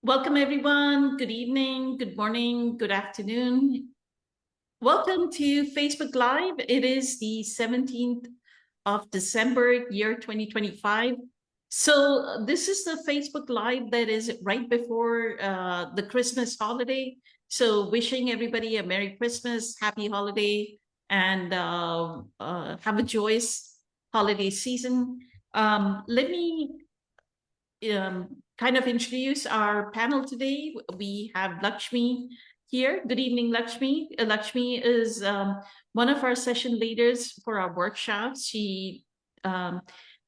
Welcome, everyone. Good evening, good morning, good afternoon. Welcome to Facebook Live. It is the 17th of December, year 2025. So this is the Facebook Live that is right before the Christmas holiday. So wishing everybody a Merry Christmas, Happy Holiday, and have a joyous holiday season. Let me kind of introduce our panel today. We have Lakshmi here. Good evening, Lakshmi. Lakshmi is one of our session leaders for our workshops. She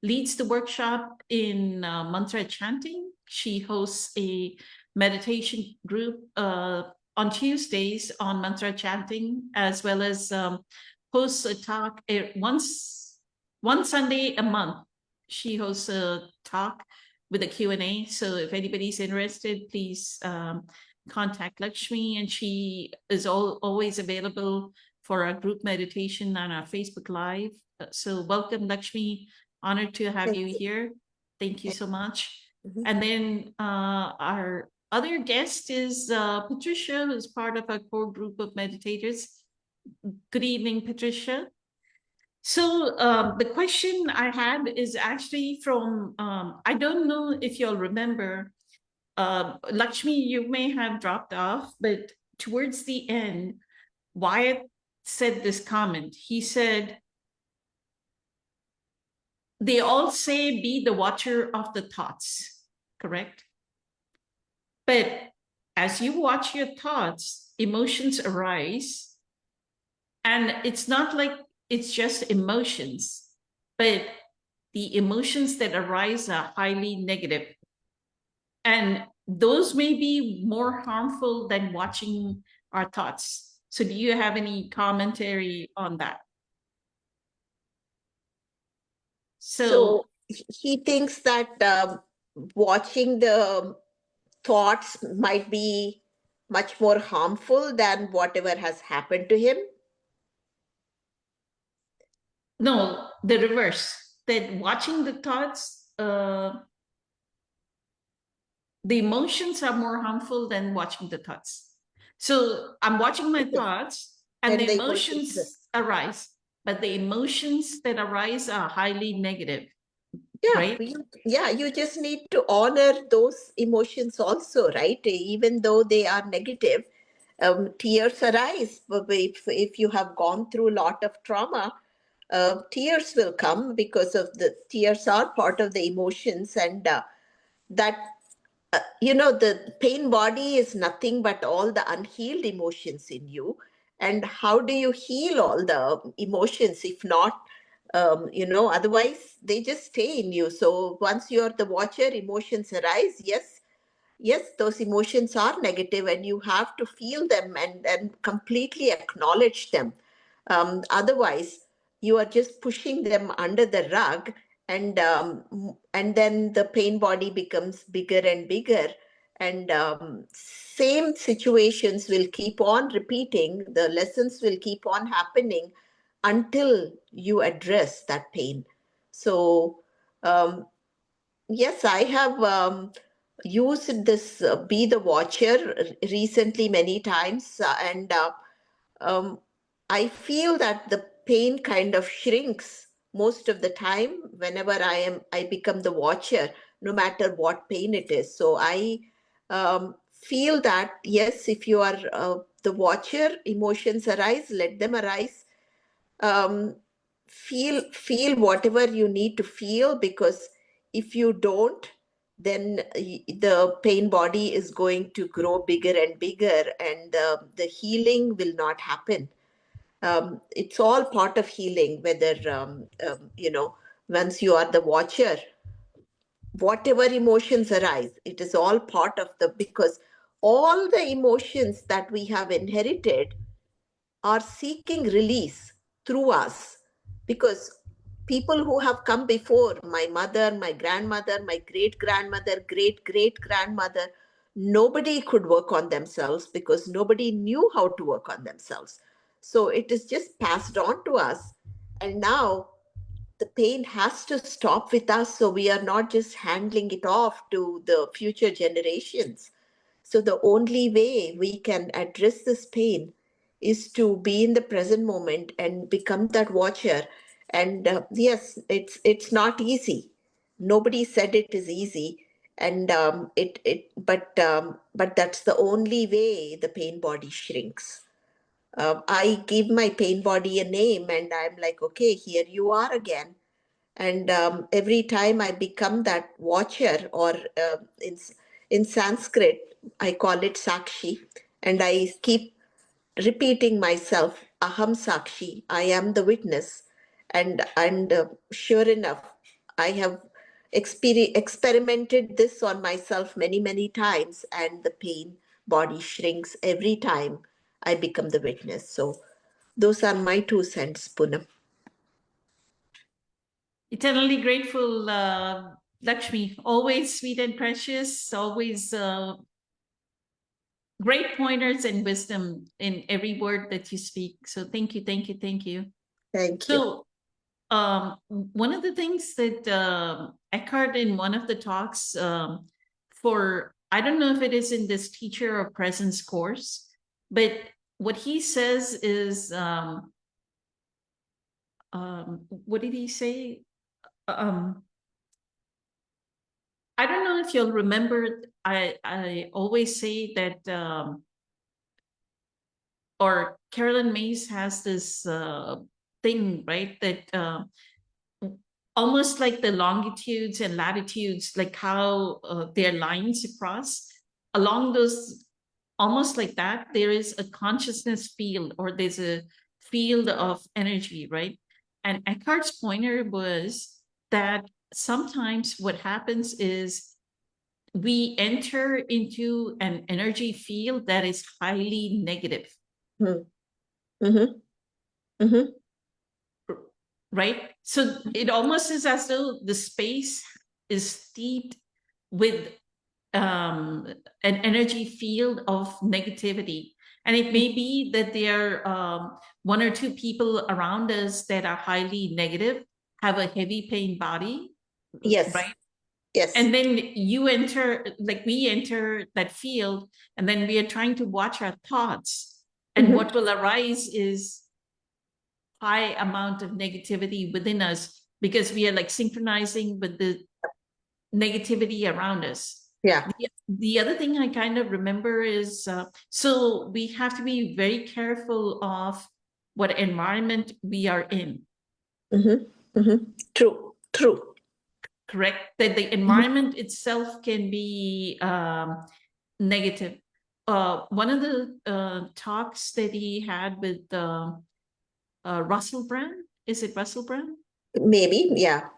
leads the workshop in mantra chanting. She hosts a meditation group on Tuesdays on mantra chanting, as well as hosts a talk one Sunday a month. She hosts a talk with a Q&A. So if anybody's interested, please contact Lakshmi, and she is always available for our group meditation on our Facebook Live. So welcome, Lakshmi. Honored to have you here. Thank you so much. And then our other guest is Patricia, who's part of our core group of meditators. Good evening, Patricia. So the question I had is actually from, I don't know if you'll remember, Lakshmi, you may have dropped off, but towards the end, Wyatt said this comment. He said, they all say be the watcher of the thoughts, correct? But as you watch your thoughts, emotions arise, and it's not like it's just emotions, but the emotions that arise are highly negative. And those may be more harmful than watching our thoughts. So do you have any commentary on that? So he thinks that watching the thoughts might be much more harmful than whatever has happened to him. No, the reverse, that watching the thoughts, the emotions are more harmful than watching the thoughts. So I'm watching my thoughts and the emotions arise, but the emotions that arise are highly negative. Yeah, right? You just need to honor those emotions also, right? Even though they are negative, tears arise. If you have gone through a lot of trauma, tears will come because of the tears are part of the emotions, and that the pain body is nothing but all the unhealed emotions in you. And how do you heal all the emotions if not, otherwise they just stay in you. So once you're the watcher, emotions arise. Yes, those emotions are negative and you have to feel them and completely acknowledge them. Otherwise, you are just pushing them under the rug, and then the pain body becomes bigger and bigger, and same situations will keep on repeating. The lessons will keep on happening until you address that pain. So yes, I have used this be the watcher recently many times, and I feel that the pain kind of shrinks most of the time whenever I become the watcher, no matter what pain it is. So I feel that yes, if you are the watcher, emotions arise, let them arise. um, feel whatever you need to feel, because if you don't, then the pain body is going to grow bigger and bigger, and the healing will not happen. It's all part of healing, whether once you are the watcher, whatever emotions arise, it is all part of the, because all the emotions that we have inherited are seeking release through us, because people who have come before, my mother, my grandmother, my great grandmother, great great grandmother, nobody could work on themselves because nobody knew how to work on themselves. So it is just passed on to us, and now the pain has to stop with us, so we are not just handling it off to the future generations. So the only way we can address this pain is to be in the present moment and become that watcher. And yes, it's not easy. Nobody said it is easy, and but that's the only way the pain body shrinks. I give my pain body a name, and I'm like, okay, here you are again. And every time I become that watcher, or in Sanskrit, I call it Sakshi, and I keep repeating myself, Aham Sakshi, I am the witness. And sure enough, I have experimented this on myself many, many times, and the pain body shrinks every time I become the witness. So those are my 2 cents, Poonam. Eternally grateful, Lakshmi. Always sweet and precious. Always great pointers and wisdom in every word that you speak. So thank you, thank you, thank you. Thank you. So one of the things that Eckhart in one of the talks for, I don't know if it is in this teacher or presence course, but what he says is, what did he say? I don't know if you'll remember, I always say that, or Carolyn Mays has this thing, right? That almost like the longitudes and latitudes, like how their lines across, along those, almost like that, there is a consciousness field, or there's a field of energy, right? And Eckhart's pointer was that sometimes what happens is we enter into an energy field that is highly negative. Mm-hmm. Mm-hmm. Right? So it almost is as though the space is steeped with an energy field of negativity. And it may be that there are 1 or 2 people around us that are highly negative, have a heavy pain body, Yes. right? Yes. And then you enter, like we enter that field, and then we are trying to watch our thoughts. And what will arise is high amount of negativity within us, because we are like synchronizing with the negativity around us. Yeah. The other thing I kind of remember is, so we have to be very careful of what environment we are in. True. True. Correct? That the environment itself can be negative. One of the talks that he had with Russell Brand, is it Russell Brand? Maybe. Yeah.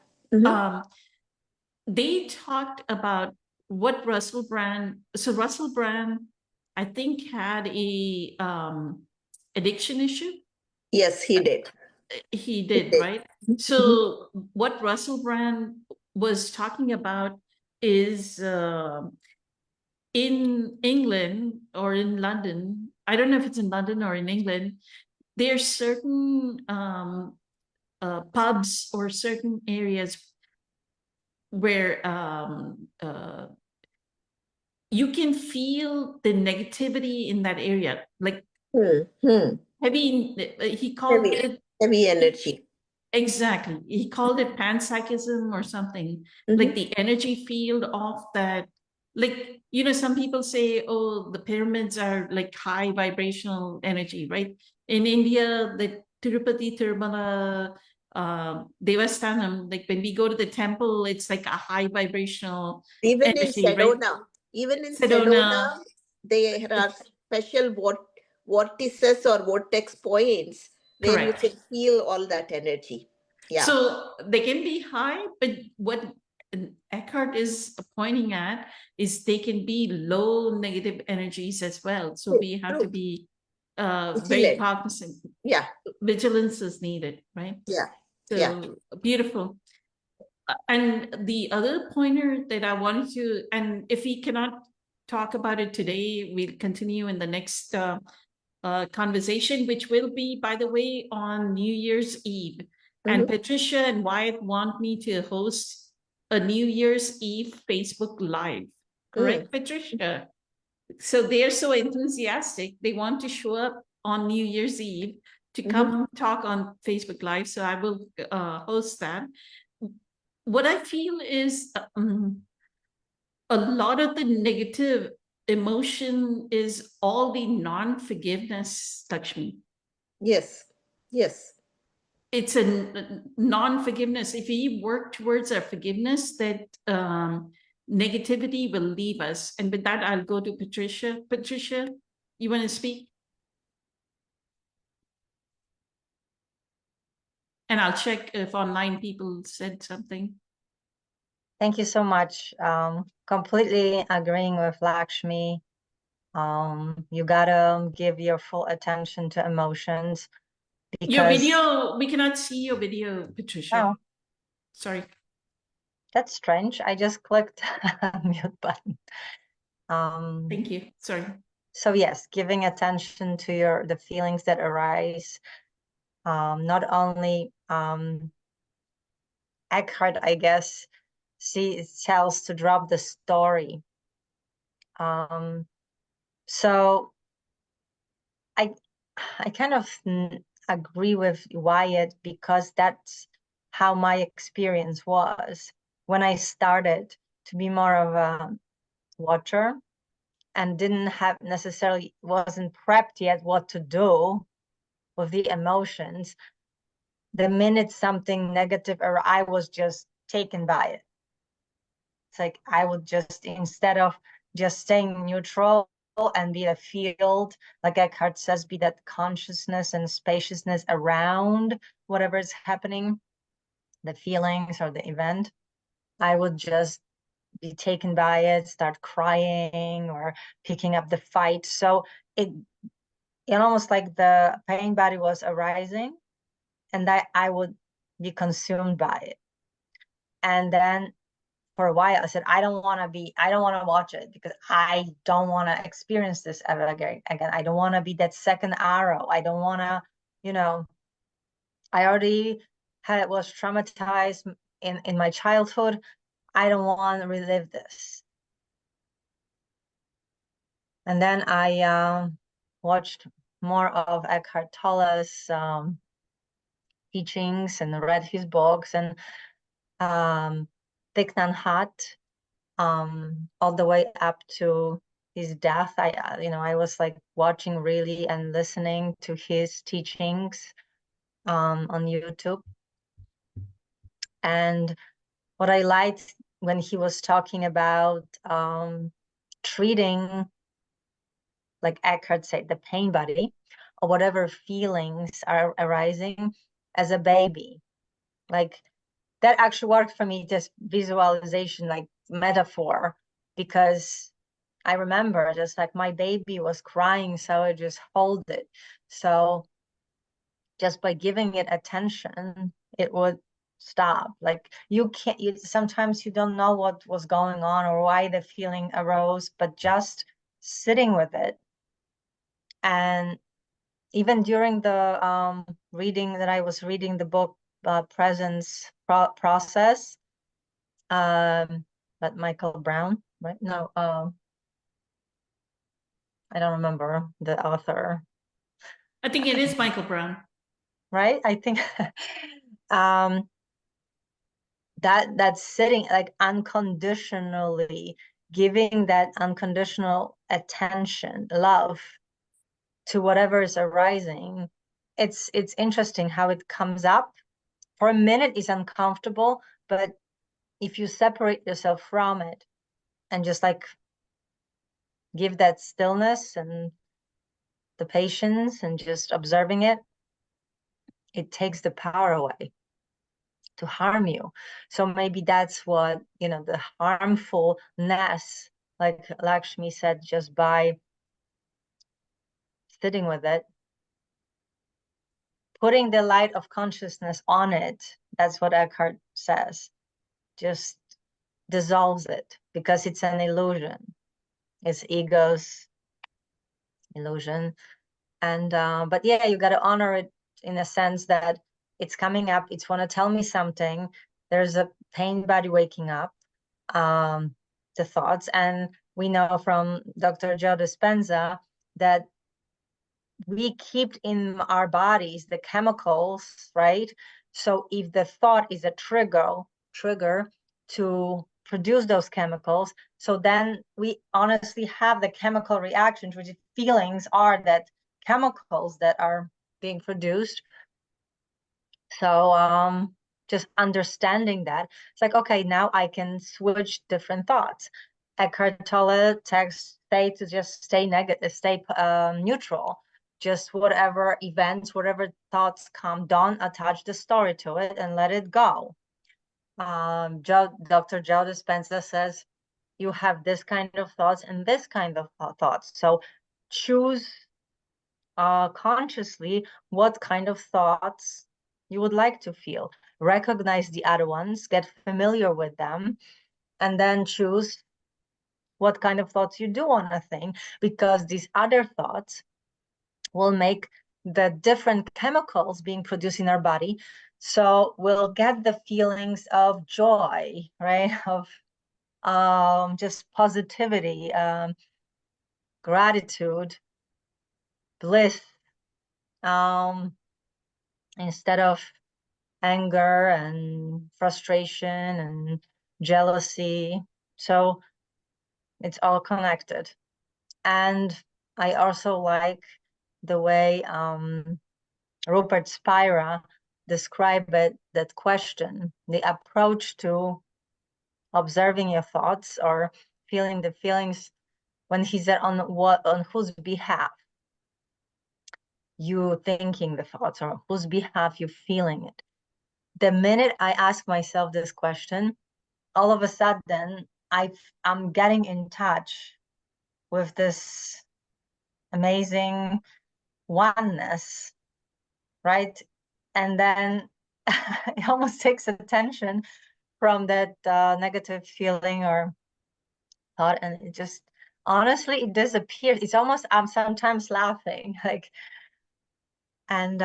They talked about what Russell Brand, so Russell Brand, I think, had a addiction issue. Yes, he did. He did, right? So what Russell Brand was talking about is in England or in London, I don't know if it's in London or in England, there's certain pubs or certain areas where you can feel the negativity in that area, like heavy. He called it heavy energy. Exactly. He called it panpsychism or something, like the energy field of that. Like, you know, some people say, oh, the pyramids are like high vibrational energy, right? In India, the Tirupati, Tirumala, Devasthanam, like when we go to the temple, it's like a high vibrational Even energy, in Sedona, right? even in Sedona, Sedona, there are special vortices or vortex points where you correct. can feel all that energy. Yeah. So they can be high, but what Eckhart is pointing at is they can be low negative energies as well. So we have to be very cognizant. Yeah. Vigilance is needed, right? Yeah. So Yeah. beautiful. And the other pointer that I wanted to, and if we cannot talk about it today, we'll continue in the next conversation, which will be, by the way, on New Year's Eve. And Patricia and Wyatt want me to host a New Year's Eve Facebook Live. Correct, Patricia? So they're so enthusiastic. They want to show up on New Year's Eve to come talk on Facebook Live. So I will host that. What I feel is a lot of the negative emotion is all the non-forgiveness, Lakshmi. Yes, yes. It's a non-forgiveness. If we work towards our forgiveness, that negativity will leave us. And with that, I'll go to Patricia. Patricia, you want to speak? And I'll check if online people said something. Thank you so much. Completely agreeing with Lakshmi. You gotta give your full attention to emotions. Your Because video, we cannot see your video, Patricia. Oh, sorry. That's strange. I just clicked mute button. Thank you. Sorry. So yes, giving attention to the feelings that arise. Not only Eckhart, I guess, tells to drop the story. So I kind of agree with Wyatt, because that's how my experience was when I started to be more of a watcher and wasn't prepped yet what to do with the emotions. The minute something negative, or I was just taken by it. It's like I would just, instead of just staying neutral and be a field, like Eckhart says, be that consciousness and spaciousness around whatever is happening, the feelings or the event, I would just be taken by it, start crying or picking up the fight. So it almost like the pain body was arising, and I would be consumed by it. And then for a while I said, I don't want to watch it, because I don't want to experience this ever again. I don't want to be that second arrow. I don't want to, I already was traumatized in my childhood. I don't want to relive this. And then I watched more of Eckhart Tolle's teachings and read his books, and Thich Nhat Hanh, all the way up to his death. I was like watching really and listening to his teachings on YouTube. And what I liked when he was talking about treating, like Eckhart said, the pain body or whatever feelings are arising as a baby. Like that actually worked for me, this visualization, like metaphor, because I remember just like my baby was crying, so I just hold it. So just by giving it attention, it would stop. Like sometimes you don't know what was going on or why the feeling arose, but just sitting with it. And even during the reading that I was reading the book Presence Process, but Michael Brown, right? No, I don't remember the author. I think it is Michael Brown. Right? I think that's sitting, like unconditionally giving that unconditional attention, love to whatever is arising. It's interesting how it comes up. For a minute it's uncomfortable, but if you separate yourself from it and just like give that stillness and the patience and just observing it, it takes the power away to harm you. So maybe that's what, the harmfulness, like Lakshmi said, just by sitting with it, putting the light of consciousness on it, that's what Eckhart says, just dissolves it, because it's an illusion. It's ego's illusion. And but yeah, you got to honor it in a sense that it's coming up, it's want to tell me something. There's a pain body waking up, the thoughts, and we know from Dr. Joe Dispenza that we keep in our bodies the chemicals, right? So if the thought is a trigger to produce those chemicals, so then we honestly have the chemical reactions, which feelings are that chemicals that are being produced. So just understanding that, it's like, okay, now I can switch different thoughts. Eckhart Tolle say to just stay negative, stay neutral. Just whatever events, whatever thoughts come, don't attach the story to it and let it go. Dr. Joe Dispenza says you have this kind of thoughts and this kind of thoughts. So choose consciously what kind of thoughts you would like to feel. Recognize the other ones, get familiar with them, and then choose what kind of thoughts you do want to think, because these other thoughts will make the different chemicals being produced in our body. So we'll get the feelings of joy, right? Of just positivity, gratitude, bliss, instead of anger and frustration and jealousy. So it's all connected. And I also like the way Rupert Spira described it, that question, the approach to observing your thoughts or feeling the feelings, when he said on whose behalf you thinking the thoughts, or whose behalf you feeling it. The minute I ask myself this question, all of a sudden I'm getting in touch with this amazing oneness, right? And then it almost takes attention from that negative feeling or thought, and it just, honestly, it disappears. It's almost, I'm sometimes laughing, like, and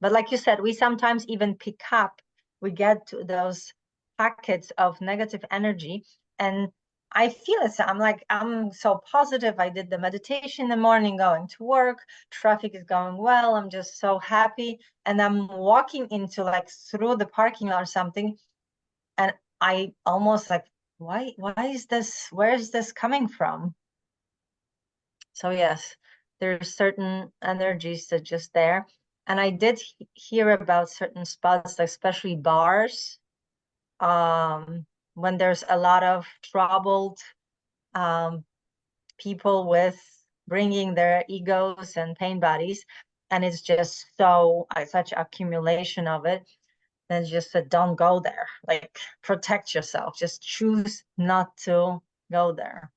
but like you said, we sometimes even pick up, we get to those packets of negative energy, and I feel it. I'm like, I'm so positive. I did the meditation in the morning, going to work, traffic is going well, I'm just so happy. And I'm walking into, like, through the parking lot or something, and I almost like, why is this, where is this coming from? So yes, there's certain energies that just there. And I did hear about certain spots, like especially bars, when there's a lot of troubled people with bringing their egos and pain bodies, and it's just so such accumulation of it. And just said, don't go there. Like, protect yourself. Just choose not to go there,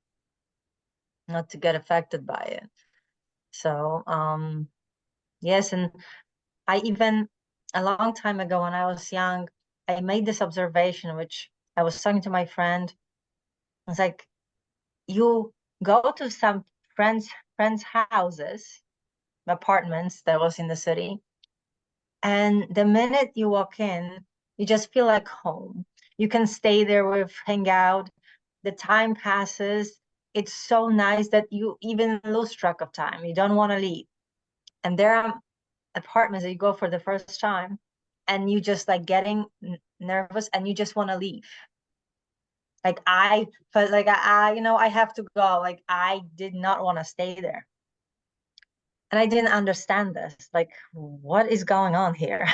not to get affected by it. So yes, and I even, a long time ago when I was young, I made this observation, which I was talking to my friend. I was like, you go to some friends' houses, apartments that was in the city, and the minute you walk in, you just feel like home. You can stay there with, hang out. The time passes. It's so nice that you even lose track of time. You don't want to leave. And there are apartments that you go for the first time, and you just like getting nervous, and you just want to leave. Like, I felt like I have to go. Like, I did not want to stay there. And I didn't understand this. Like, what is going on here?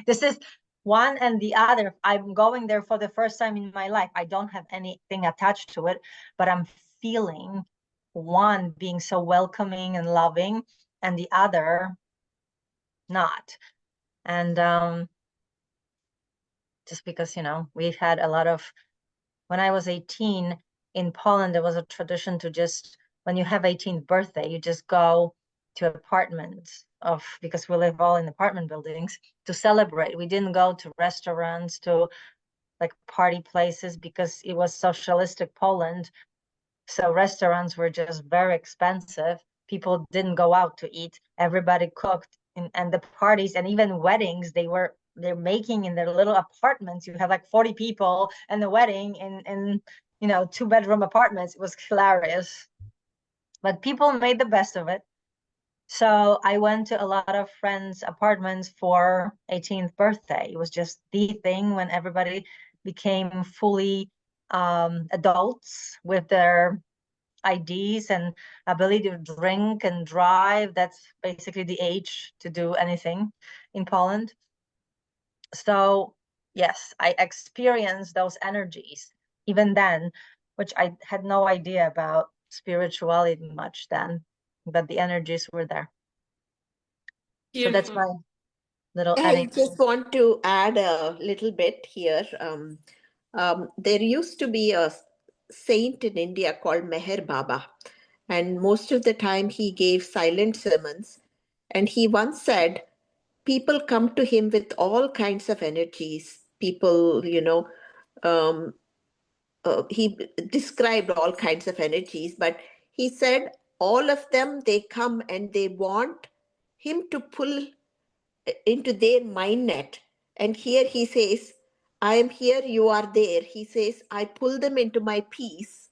This is one and the other. I'm going there for the first time in my life. I don't have anything attached to it, but I'm feeling one being so welcoming and loving, and the other not. And just because, we've had a lot of, when I was 18 in Poland, there was a tradition to just, when you have 18th birthday, you just go to apartments because we live all in apartment buildings, to celebrate. We didn't go to restaurants, to like party places, because it was socialistic Poland. So restaurants were just very expensive. People didn't go out to eat. Everybody cooked, and the parties and even weddings, they're making in their little apartments. You have like 40 people and the wedding in 2-bedroom apartments. It was hilarious, but people made the best of it. So I went to a lot of friends' apartments for 18th birthday. It was just the thing when everybody became fully adults with their IDs and ability to drink and drive. That's basically the age to do anything in Poland. So yes, I experienced those energies even then, which I had no idea about spirituality much then, but the energies were there. So that's my Beautiful. little I anecdote. just want to add a little bit here. There used to be a saint in India called Meher Baba, and most of the time he gave silent sermons. And he once said, people come to him with all kinds of energies. People, he described all kinds of energies, but he said all of them, they come and they want him to pull into their mind net. And here he says, I am here, you are there. He says, I pull them into my peace,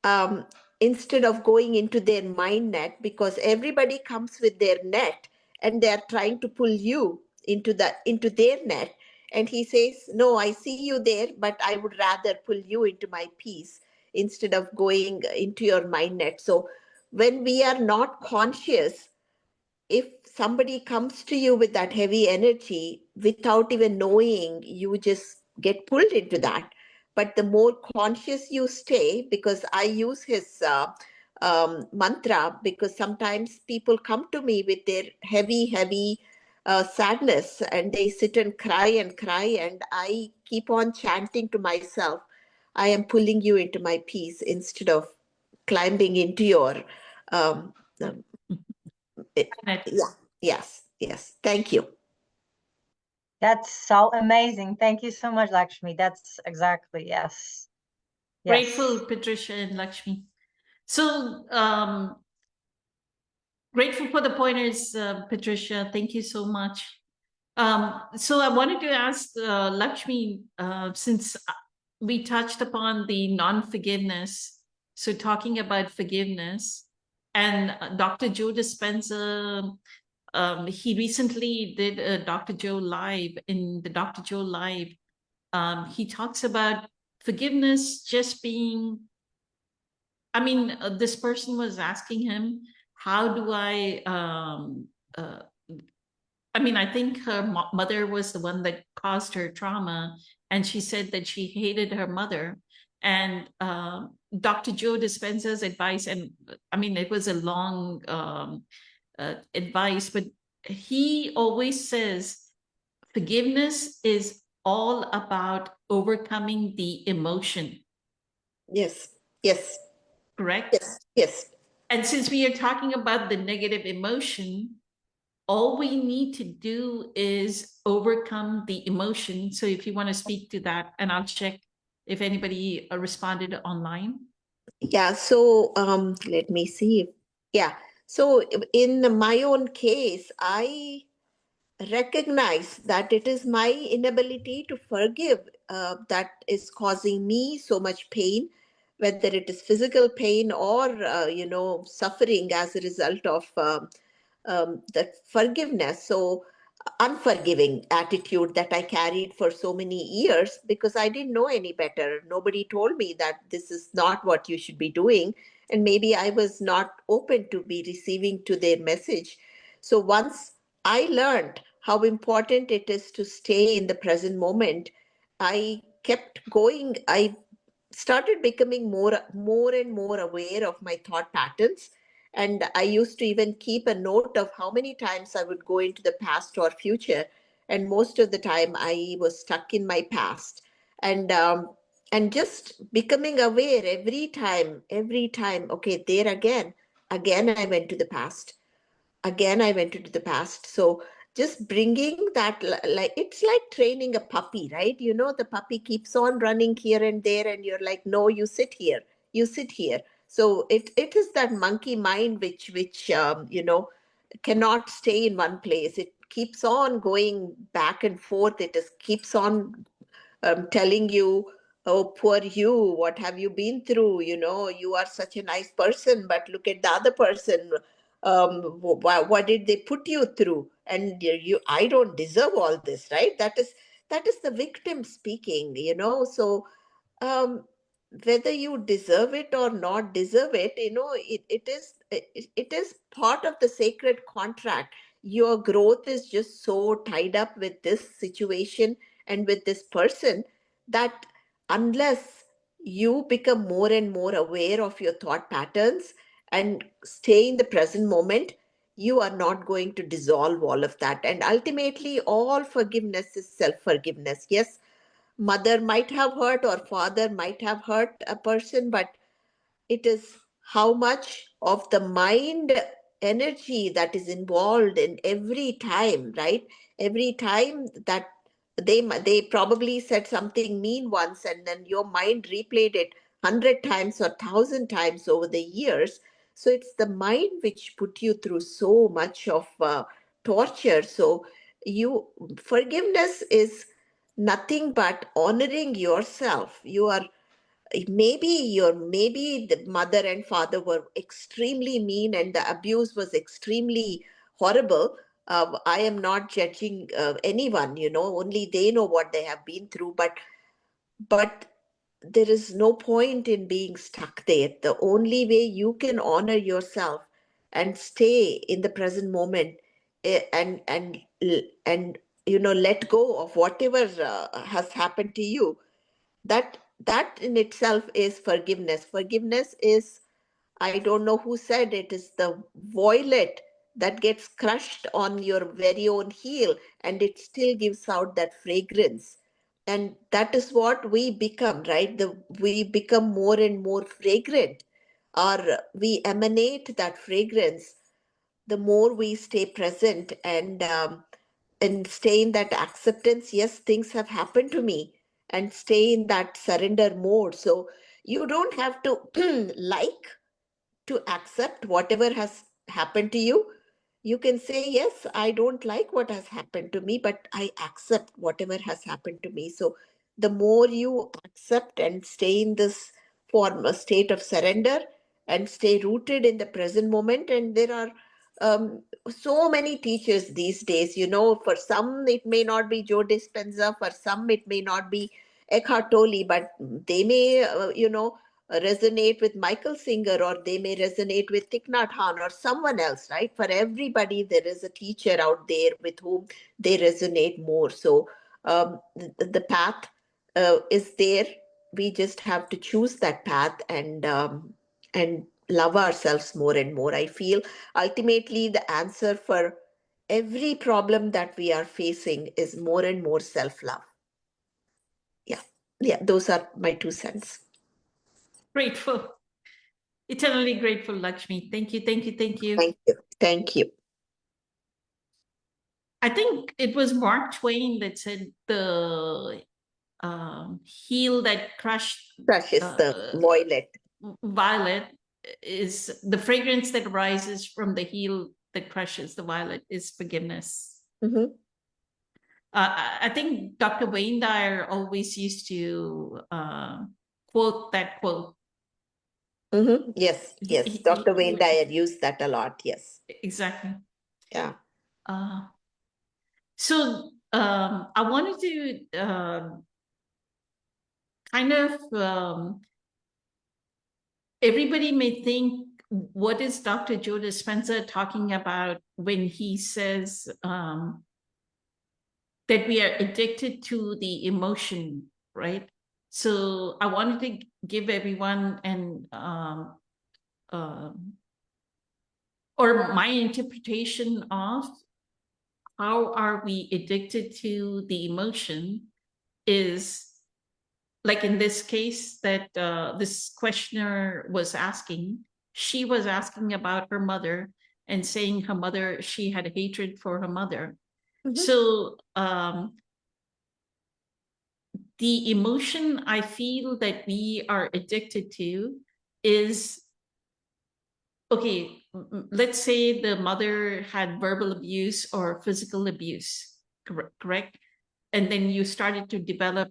um, instead of going into their mind net, because everybody comes with their net and they are trying to pull you into their net. And he says, no, I see you there, but I would rather pull you into my peace instead of going into your mind net. So when we are not conscious, if somebody comes to you with that heavy energy without even knowing, you just get pulled into that. But the more conscious you stay, because I use his mantra, because sometimes people come to me with their heavy sadness and they sit and cry, and I keep on chanting to myself, I am pulling you into my peace, instead of climbing into your um, um, yeah, yes. Thank you. That's so amazing. Thank you so much, Lakshmi. That's exactly, yes. Grateful, Patricia and Lakshmi. So grateful for the pointers, Patricia. Thank you so much. So I wanted to ask Lakshmi, since we touched upon the non-forgiveness, so talking about forgiveness, and Dr. Joe Dispenza, he recently did a Dr. Joe Live. In the Dr. Joe Live, he talks about forgiveness just being, I mean, this person was asking him, how do I mean, I think her mother was the one that caused her trauma, and she said that she hated her mother. And Dr. Joe Dispenza's advice, and I mean, it was a long advice, but he always says forgiveness is all about overcoming the emotion. Yes. Correct? Yes. And since we are talking about the negative emotion, all we need to do is overcome the emotion. So if you want to speak to that, and I'll check if anybody responded online. Yeah. So let me see. Yeah. So in my own case, I recognize that it is my inability to forgive that is causing me so much pain, whether it is physical pain or suffering as a result of that forgiveness. So unforgiving attitude that I carried for so many years, because I didn't know any better. Nobody told me that this is not what you should be doing. And maybe I was not open to be receiving to their message. So once I learned how important it is to stay in the present moment, I kept going. I started becoming more and more aware of my thought patterns, and I used to even keep a note of how many times I would go into the past or future, and most of the time I was stuck in my past. And just becoming aware every time, okay, there again I went to the past, again I went into the past. So just bringing that, like it's like training a puppy, right? The puppy keeps on running here and there, and you're like, no, you sit here, you sit here. So it is that monkey mind which cannot stay in one place. It keeps on going back and forth. It is keeps on telling you oh, poor you, what have you been through? You know, you are such a nice person, but look at the other person. What did they put you through? And I don't deserve all this, right? That is the victim speaking, you know. So um, whether you deserve it or not deserve it, you know, it is part of the sacred contract. Your growth is just so tied up with this situation and with this person that unless you become more and more aware of your thought patterns and stay in the present moment, you are not going to dissolve all of that. And ultimately, all forgiveness is self forgiveness. Yes, mother might have hurt or father might have hurt a person, but it is how much of the mind energy that is involved in every time, right? Every time that they probably said something mean once, and then your mind replayed it 100 times or 1,000 times over the years. So it's the mind which put you through so much of torture. So you forgiveness is nothing but honoring yourself. You are maybe the mother and father were extremely mean and the abuse was extremely horrible. I am not judging anyone, you know, only they know what they have been through, but there is no point in being stuck there. The only way you can honor yourself and stay in the present moment, and you know, let go of whatever has happened to you, that in itself is forgiveness. Forgiveness is, I don't know who said it, is the violet that gets crushed on your very own heel and it still gives out that fragrance. And that is what we become, right? We become more and more fragrant, or we emanate that fragrance the more we stay present and stay in that acceptance. Yes, things have happened to me, and stay in that surrender mode. So you don't have to like to accept whatever has happened to you. You can say, yes, I don't like what has happened to me, but I accept whatever has happened to me. So the more you accept and stay in this form, a state of surrender, and stay rooted in the present moment. And there are so many teachers these days, you know, for some it may not be Joe Dispenza, for some it may not be Eckhart Tolle, but they may, resonate with Michael Singer, or they may resonate with Thich Nhat Hanh or someone else, right? For everybody, there is a teacher out there with whom they resonate more. So the path is there. We just have to choose that path and love ourselves more and more. I feel ultimately the answer for every problem that we are facing is more and more self-love. Yeah, yeah, those are my 2 cents. Grateful. Eternally grateful, Lakshmi. Thank you, thank you, thank you. Thank you. Thank you. I think it was Mark Twain that said the heel that crushed Crushes the violet. violet is the fragrance that arises from the heel that crushes the violet is forgiveness. Mm-hmm. I think Dr. Wayne Dyer always used to quote that quote. Mm-hmm. Yes, yes. Dr. Wayne Dyer used that a lot. Yes. Exactly. Yeah. So I wanted to kind of everybody may think, what is Dr. Joe Dispenza talking about when he says that we are addicted to the emotion, right? So I wanted to give everyone or my interpretation of how are we addicted to the emotion is, like in this case that this questioner was asking, she was asking about her mother and saying her mother, she had hatred for her mother. Mm-hmm. So the emotion I feel that we are addicted to is, okay, let's say the mother had verbal abuse or physical abuse, correct? And then you started to develop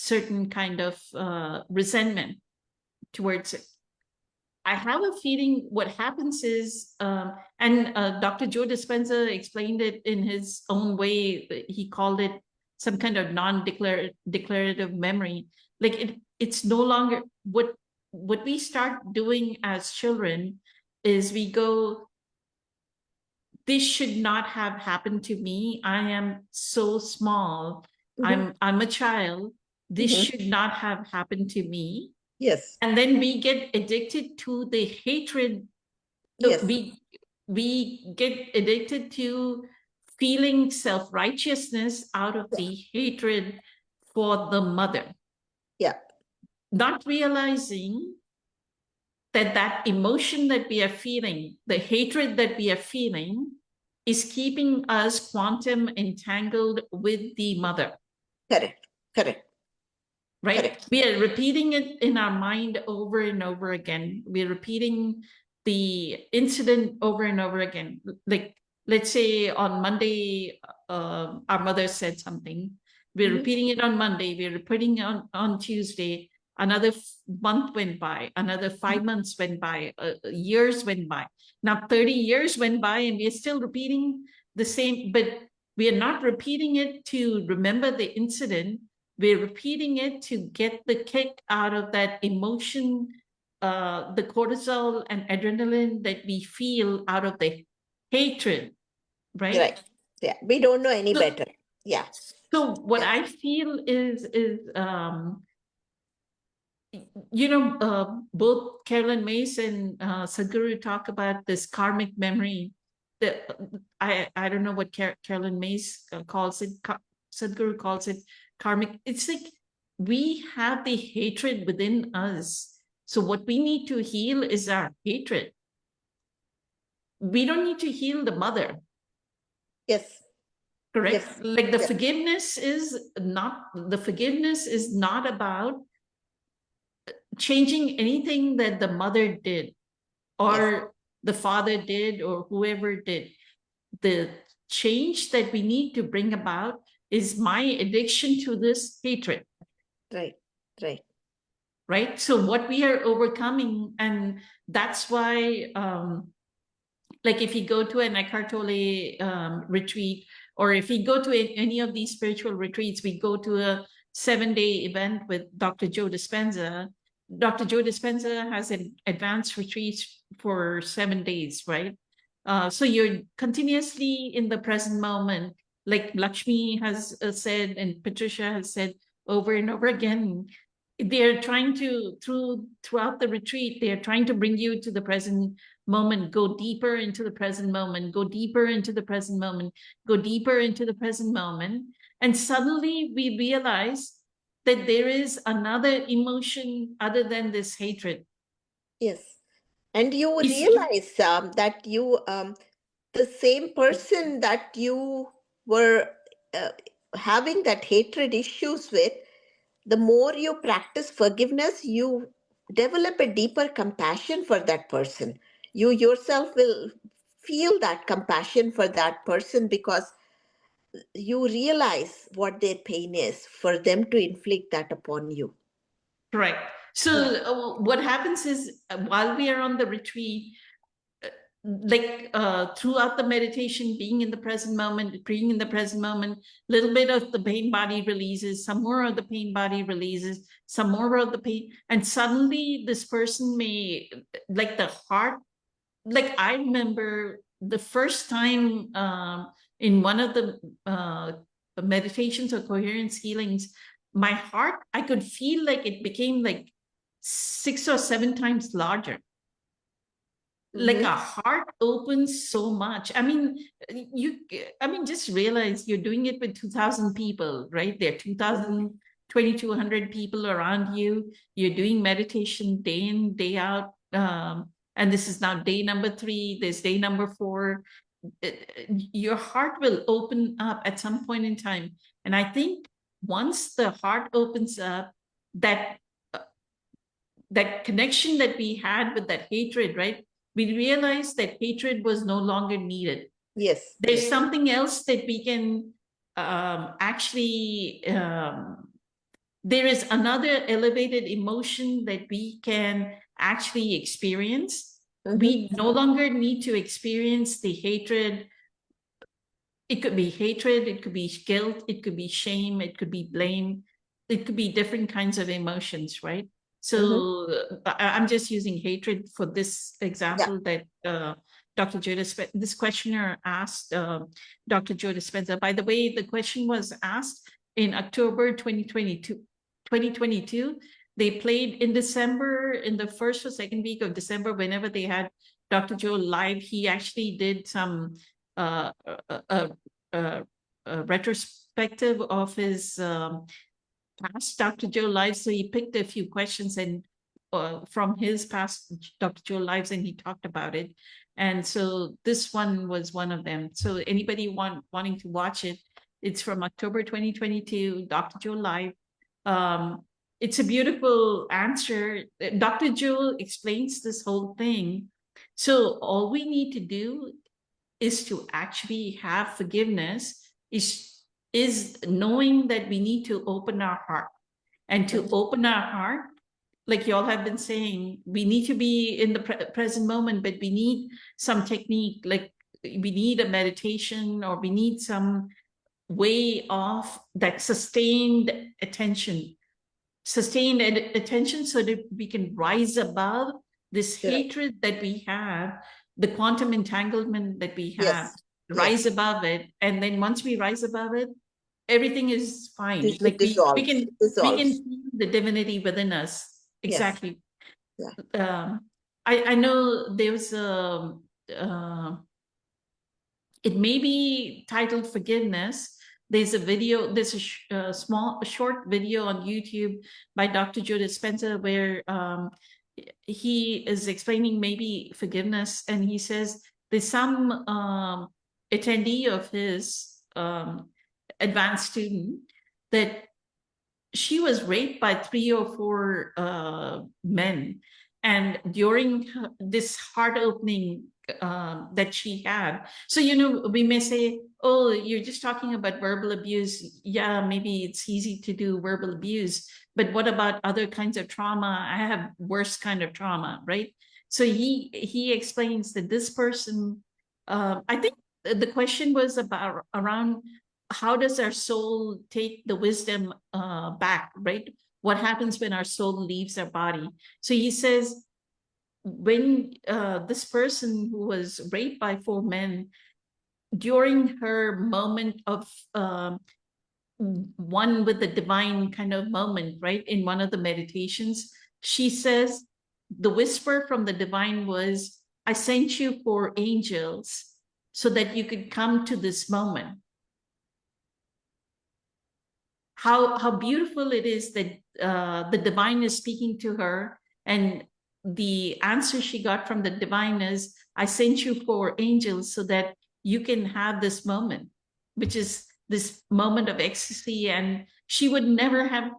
certain kind of resentment towards it. I have a feeling what happens is, and Dr. Joe Dispenza explained it in his own way. He called it some kind of non-declarative memory. Like it's no longer what we start doing as children is we go, this should not have happened to me. I am so small. Mhm. I'm a child. This Mhm. should not have happened to me. Yes. And then we get addicted to the hatred. Yes. We get addicted to feeling self-righteousness out of the hatred for the mother, Yeah. not realizing that that emotion that we are feeling, the hatred that we are feeling, is keeping us quantum entangled with the mother. Correct. Correct. Right? Correct. We are repeating it in our mind over and over again. We're repeating the incident over and over again. Like, let's say on Monday, our mother said something. We're Mhm. repeating it on Monday. We're repeating it on Tuesday. Another month went by. Another 5 months went by. Years went by. Now 30 years went by, and we're still repeating the same. But we are not repeating it to remember the incident. We're repeating it to get the kick out of that emotion, the cortisol and adrenaline that we feel out of the hatred, right? Right. Yeah. We don't know any So- better. Yeah. So what Yeah. I feel is both Carolyn Mace and Sadhguru talk about this karmic memory. That I don't know what Carolyn Mace calls it. Sadhguru calls it karmic. It's like we have the hatred within us. So what we need to heal is our hatred. We don't need to heal the mother. Yes. Correct. Yes. Like the Yes. forgiveness is not about changing anything that the mother did or the father did or whoever did. The change that we need to bring about is my addiction to this hatred. Right. Right. Right. So what we are overcoming, and that's why like if you go to an Eckhart Tolle retreat, or if you go to any of these spiritual retreats, we go to a 7-day event with Dr. Joe Dispenza. Dr. Joe Dispenza has an advanced retreats for 7 days, right? So you're continuously in the present moment, like Lakshmi has said, and Patricia has said over and over again. They're trying to, throughout the retreat, they're trying to bring you to the present moment, go deeper into the present moment, go deeper into the present moment, go deeper into the present moment. And suddenly we realize that there is another emotion other than this hatred. Yes. And you Is- realize that you, the same person that you were having that hatred issues with, the more you practice forgiveness, you develop a deeper compassion for that person. You yourself will feel that compassion for that person because you realize what their pain is for them to inflict that upon you. Correct. So what happens is while we are on the retreat, throughout the meditation, being in the present moment, being in the present moment, little bit of the pain body releases, some more of the pain body releases, some more of the pain, and suddenly this person may, like the heart, like I remember the first time in one of the meditations or coherence healings, my heart, I could feel like it became like 6 or 7 times larger. Like a heart opens so much. I mean, just realize you're doing it with 2,000 people, right? There are 2,200 people around you. You're doing meditation day in, day out. And this is now day number 3. There's day number 4. Your heart will open up at some point in time. And I think once the heart opens up, that connection that we had with that hatred, right? We realized that hatred was no longer needed. Yes. There's something else that we can actually there is another elevated emotion that we can actually experience. We no longer need to experience the hatred. It could be hatred, it could be guilt, it could be shame, it could be blame, it could be different kinds of emotions, right? So I'm just using hatred for this example that Dr. Joe Dispenza, this questioner asked Dr. Joe Dispenza. By the way, the question was asked in October 2022. They played in December, in the first or second week of December, whenever they had Dr. Joe live. He actually did some a retrospective of his past Dr. Joe lives. So he picked a few questions and from his past Dr. Joe lives, and he talked about it. And so this one was one of them. So anybody wanting to watch it, it's from October 2022, Dr. Joe live. It's a beautiful answer. Dr. Joe explains this whole thing. So all we need to do is to actually have forgiveness, is knowing that we need to open our heart. And to open our heart, like you all have been saying, we need to be in the present moment, but we need some technique, like we need a meditation, or we need some way of that sustained attention so that we can rise above this hatred that we have, the quantum entanglement that we have, rise above it. And then once we rise above it, everything is fine. Like we can feel the divinity within us. Exactly. I know there's it may be titled Forgiveness. There's a video, there's a short video on YouTube by Dr. Joe Dispenza where he is explaining maybe forgiveness, and he says there's some attendee of his advanced student that she was raped by 3 or 4 men, and during this heart opening that she had. So, you know, we may say, oh, you're just talking about verbal abuse. Yeah, maybe it's easy to do verbal abuse, but what about other kinds of trauma? I have worse kind of trauma, right? So he explains that this person, I think the question was about around how does our soul take the wisdom back, right? What happens when our soul leaves our body? So he says, when this person who was raped by 4 men, during her moment of one with the divine kind of moment, right, in one of the meditations, she says, the whisper from the divine was, I sent you 4 angels so that you could come to this moment. How beautiful it is that the divine is speaking to her, and the answer she got from the divine is, I sent you 4 angels so that you can have this moment, which is this moment of ecstasy. And she would never have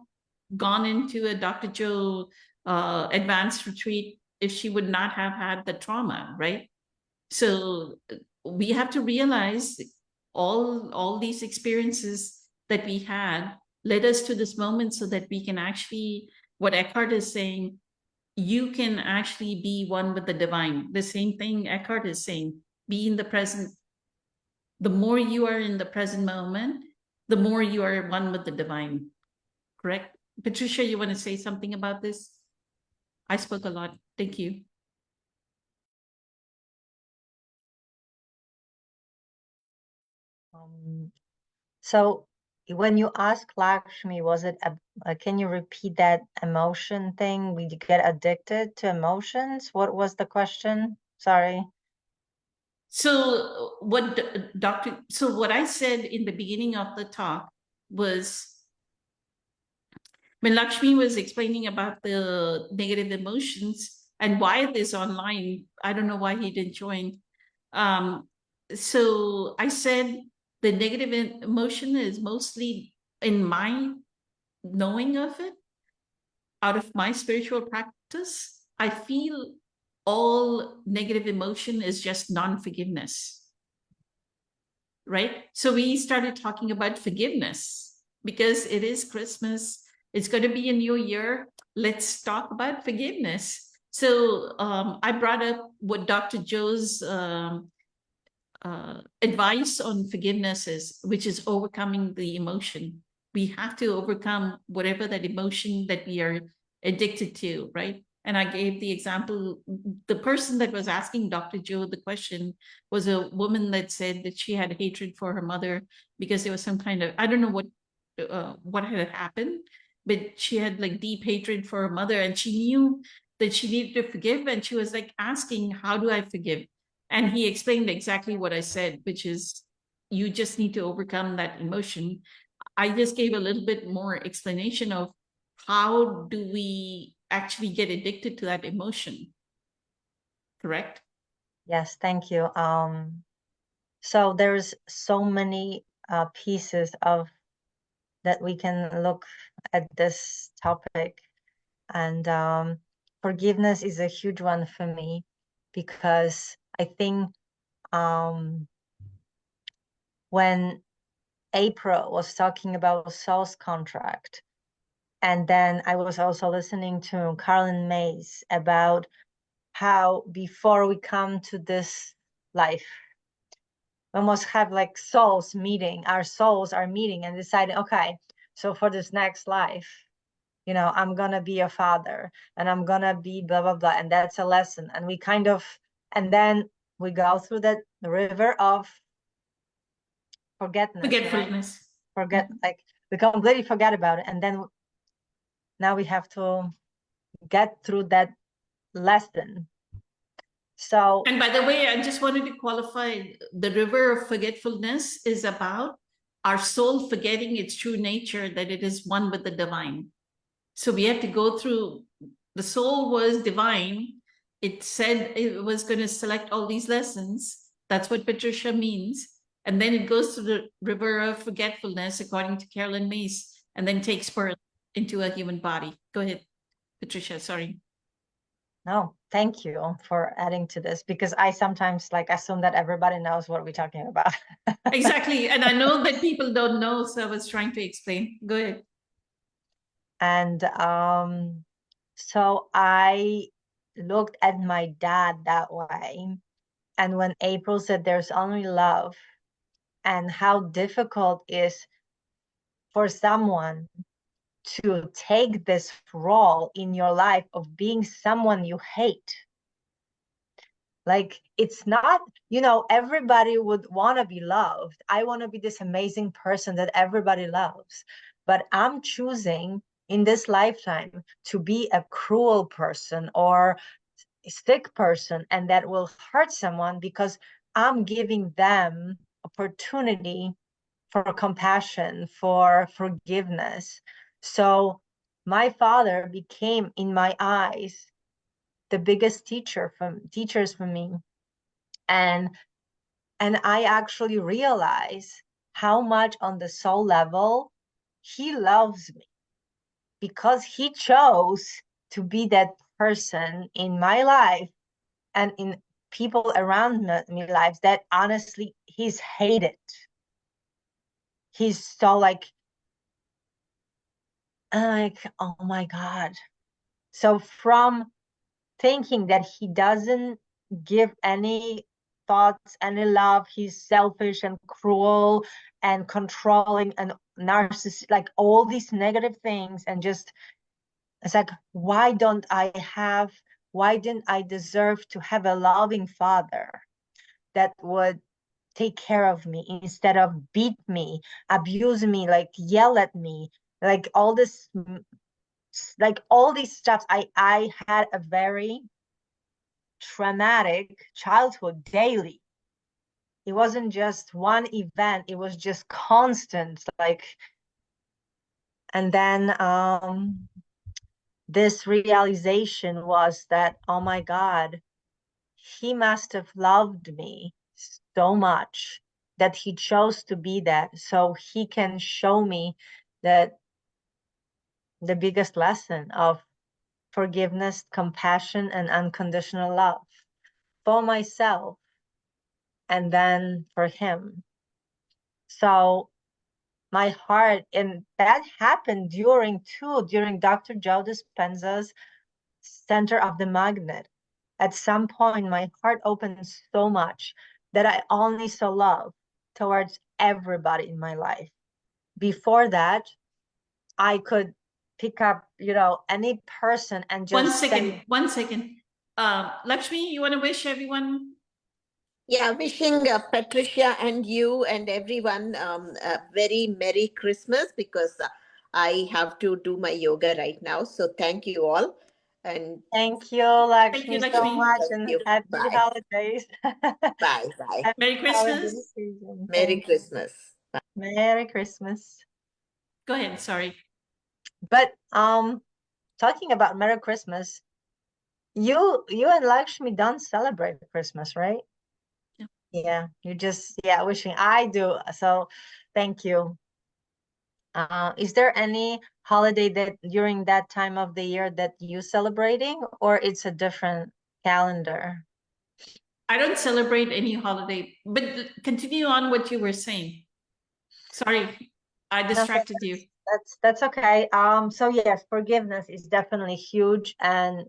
gone into a Dr. Joe advanced retreat if she would not have had the trauma, right? So we have to realize all these experiences that we had led us to this moment so that we can actually, what Eckhart is saying, you can actually be one with the divine. The same thing Eckhart is saying, be in the present. The more you are in the present moment, the more you are one with the divine. Correct? Patricia, you want to say something about this? I spoke a lot. Thank you. So when you ask Lakshmi, was it can you repeat that emotion thing? We get addicted to emotions? What was the question? Sorry. So what I said in the beginning of the talk was, when Lakshmi was explaining about the negative emotions and why this online, I don't know why he didn't join. So I said the negative emotion is mostly in my knowing of it, out of my spiritual practice. I feel all negative emotion is just non-forgiveness, right? So we started talking about forgiveness because it is Christmas. It's going to be a new year. Let's talk about forgiveness. So I brought up what Dr. Joe's advice on forgiveness is, which is overcoming the emotion. We have to overcome whatever that emotion that we are addicted to, right? And I gave the example, the person that was asking Dr. Joe the question was a woman that said that she had hatred for her mother because there was some kind of, I don't know what had happened, but she had like deep hatred for her mother, and she knew that she needed to forgive, and she was like asking, how do I forgive? And he explained exactly what I said, which is you just need to overcome that emotion. I just gave a little bit more explanation of how do we actually get addicted to that emotion. Correct? Yes, thank you. So there's so many pieces of that we can look at this topic, and forgiveness is a huge one for me, because I think when April was talking about soul's contract, and then I was also listening to Carolyn Mays about how before we come to this life, we must have like souls meeting, our souls are meeting and deciding, okay, so for this next life, you know, I'm gonna be a father and I'm gonna be blah blah blah, and that's a lesson. And we kind of, and then we go through that river of Forgetfulness. Forget, like we completely forget about it, and then now we have to get through that lesson. So, and by the way, I just wanted to qualify, the river of forgetfulness is about our soul forgetting its true nature, that it is one with the divine. So we have to go through, the soul was divine. It said it was going to select all these lessons. That's what Patricia means. And then it goes to the river of forgetfulness, according to Carolyn Mays, and then takes birth into a human body. Go ahead, Patricia, sorry. no, thank you for adding to this, because I sometimes like assume that everybody knows what we're talking about. Exactly. And I know that people don't know, so I was trying to explain. Go ahead. And so I looked at my dad that way. And when April said there's only love, and how difficult it is for someone to take this role in your life of being someone you hate. Like, it's not, you know, everybody would want to be loved. I want to be this amazing person that everybody loves. But I'm choosing in this lifetime to be a cruel person or a sick person, and that will hurt someone because I'm giving them opportunity for compassion, for forgiveness. So my father became, in my eyes, the biggest teachers for me. And I actually realize how much on the soul level he loves me, because he chose to be that person in my life and in people around me lives that honestly he's hated. He's so like, oh my God. So from thinking that he doesn't give any thoughts, any love, he's selfish and cruel and controlling and narcissistic, like all these negative things, and just, it's like, why didn't I deserve to have a loving father that would take care of me instead of beat me, abuse me, like yell at me, like all this, like all these stuff. I had a very traumatic childhood daily. It wasn't just one event, it was just constant, like. And then this realization was that, oh my God, he must have loved me so much that he chose to be that, so he can show me that the biggest lesson of forgiveness, compassion, and unconditional love for myself and then for him. So my heart, and that happened during Dr. Joe Dispenza's Center of the Magnet. At some point, my heart opened so much that I only saw love towards everybody in my life. Before that, I could pick up, any person and just say, One second. Lakshmi, you want to wish everyone? Yeah, wishing Patricia and you and everyone a very Merry Christmas, because I have to do my yoga right now. So thank you all. And thank you, Lakshmi, so Lakshmi. much, thank and you. happy Bye. holidays. Bye. Bye. Happy Merry holiday Christmas. season. Merry Thank you. Christmas. Merry Christmas. Go ahead, sorry. But talking about Merry Christmas, you and Lakshmi don't celebrate Christmas, right? Yeah. Yeah, you just wishing. I do. So thank you. Is there any holiday that during that time of the year that you celebrating, or it's a different calendar? I don't celebrate any holiday, but continue on what you were saying. Sorry, I distracted you. That's okay. So yes, forgiveness is definitely huge, and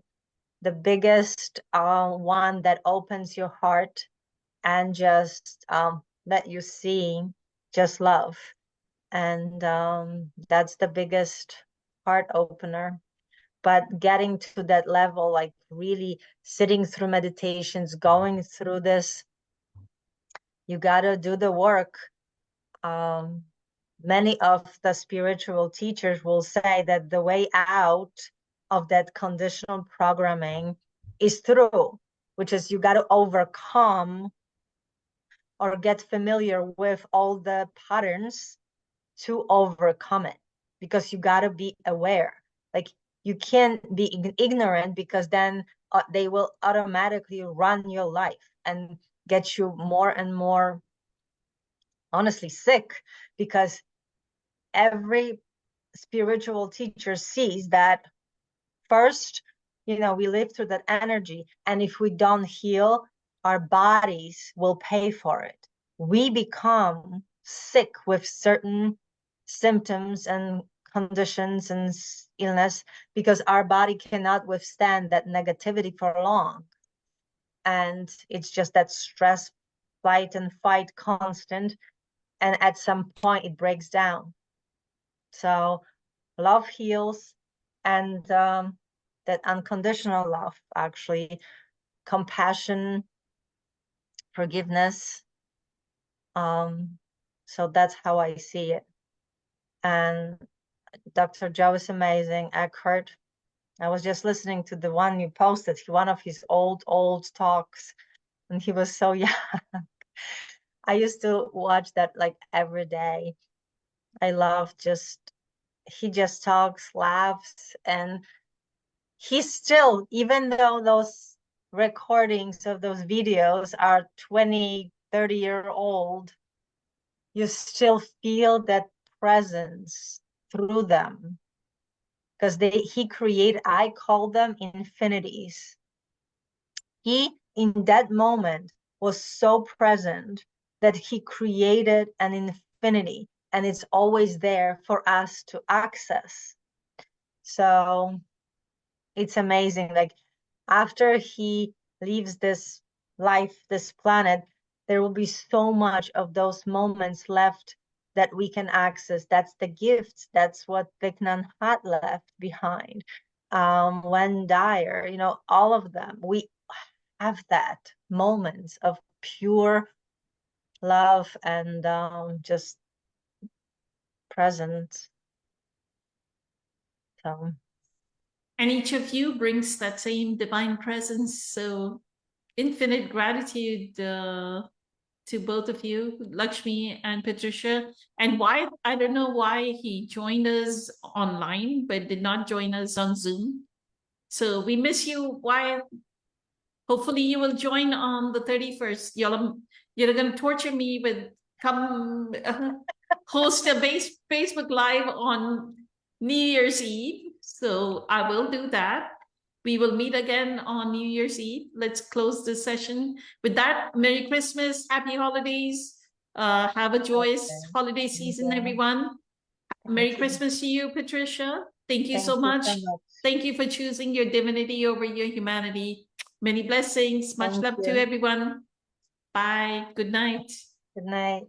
the biggest one that opens your heart and just let you see just love. And that's the biggest heart opener. But getting to that level, like really sitting through meditations, going through this, you got to do the work. Many of the spiritual teachers will say that the way out of that conditional programming is through, which is you got to overcome or get familiar with all the patterns to overcome it, because you got to be aware. Like, you can't be ignorant, because then they will automatically run your life and get you more and more honestly sick, because every spiritual teacher sees that first, we live through that energy, and if we don't heal, our bodies will pay for it. We become sick with certain symptoms and conditions and illness because our body cannot withstand that negativity for long. And it's just that stress, fight and fight constant, and at some point it breaks down. So love heals, and that unconditional love, actually, compassion, forgiveness. So that's how I see it. And Dr. Joe is amazing. Eckhart, I was just listening to the one you posted, one of his old talks, and he was so young. I used to watch that like every day. I love he just talks, laughs, and he's still, even though those recordings of those videos are 20, 30-year-old, you still feel that presence through them, because he created, I call them infinities. He, in that moment, was so present that he created an infinity, and it's always there for us to access. So it's amazing. Like, after he leaves this life, this planet, there will be so much of those moments left that we can access. That's the gifts. That's what Thich Nhat Hanh left behind. Wayne Dyer, all of them. We have that moments of pure love and just presence. So. And each of you brings that same divine presence. So infinite gratitude to both of you, Lakshmi and Patricia. And why, I don't know why he joined us online, but did not join us on Zoom. So we miss you, Wyatt. Hopefully you will join on the 31st. You're going to torture me with come host a Facebook Live on New Year's Eve. So I will do that. We will meet again on New Year's Eve. Let's close this session with that. Merry Christmas, Happy Holidays. Have a joyous Okay. holiday season, Yeah. everyone. Merry Thank you. Christmas to you, Patricia. Thank you Thank so you much. so much. Thank you for choosing your divinity over your humanity. Many blessings. Much Thank love to you. everyone. Bye. Good night. Good night.